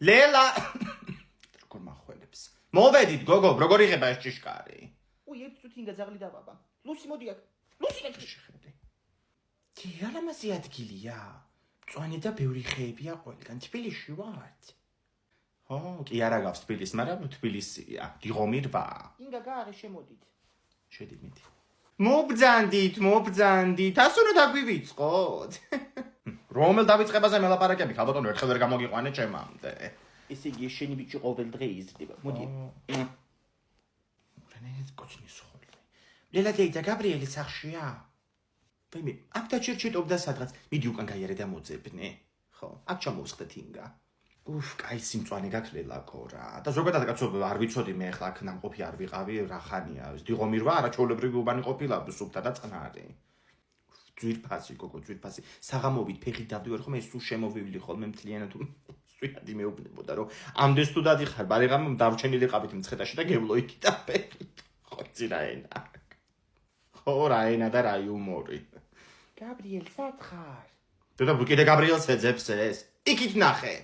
ლელა როგორ מחველებს მოვედით გოგო როგორ იღება ეს ჭიშკარი უი ერთ წუთი ინგა ძაღლი დავაბა ლუსი მოდი აქ ლუსი შეხედე რა ლამაზი ადგილია მწვანე და ბევრი ხეებია ყველგან თბილისში ვართ ო კი არა გავს თბილისს მაგრამ თბილისია დიღომირვა ინგა გააღე შემოდით შედი მიდი მობძანდით ასო რა დაგვივიწყოთ რომელ დავიწყებაზე მელაპარაკები ხალბატონო ერთხელ ვერ გამოგიყვანე ჩემამდე ესე იგი შენი ბიჭი ყოველ დღე იზრდება მოდი რენეს კოჩნის ხოლმე ლელა დეიდა გაბრიელი სახშია ვაიმე აქ დაჭირჭიტობდა სადღაც მიდი უკან გაიარე და მოძებნე ხო აქ ჩამოვსხდეთ ინგა უფ კაი სიმწვანე გაქლელა კორა და ზოგადად კაცო არ ვიცოდი მე ახლა აქ ნამყოფი არ ვიყავი რა ხანია დიღომირვა არაჩვეულებრივი უბანი ყოფილა სუფთა და წყნარი ძვირფასი გოგო ძვირფასი საღამობით ფეხით დავდივარ ხომ ეს სულ შემოვივლი ხოლმე მთლიანად სვიადი მეუბნებოდა რომ ამდენს თუ დადიხარ ბარიღამ დარჩენილი ყავით მცხეთაში და გევლო იქიდან ფეხით ხო ძირაენა ხო რაენა და რა იუმორი გაბრიელ სათხარ და კიდე გაბრიელს ეძებს ეს იქით ნახე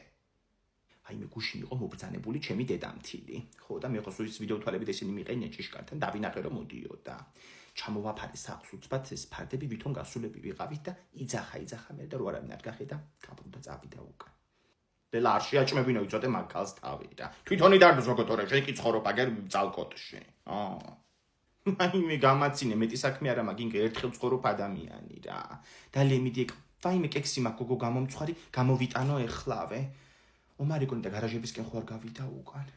აი მე გუშინ იყო მობრძანებული ჩემი დედამთილი ხო და მე ხო სუის ვიდეო თვალებით ესენი მიყენია ჭიშკართან დავინახე რომ მოდიოდა ჩამოვაფარე საყს უცბად ეს ფარდები ვითომ გასულები ვიყავით და იძახა მე და რო არავინ არ გახედა გაბრუნდა წავიდა უკან ლელა არ შეაჭმებინო იწოდე მაგალს თავი და თვითონი დარდოს მოგოტორე შენ კი ცხოვრობ აგერ ძალკოტში აი მე გამაცინე მეტი საქმე არა მაგ ინგ ერთხელ ცხოვრობ ადამიანი რა და ლემიდი ვაიმე კექსი მაგ გოგო გამომცხარი გამოვიტანო ეხლავე ომარიკონი და გარაჟებისკენ ხო არ გავიდა უკან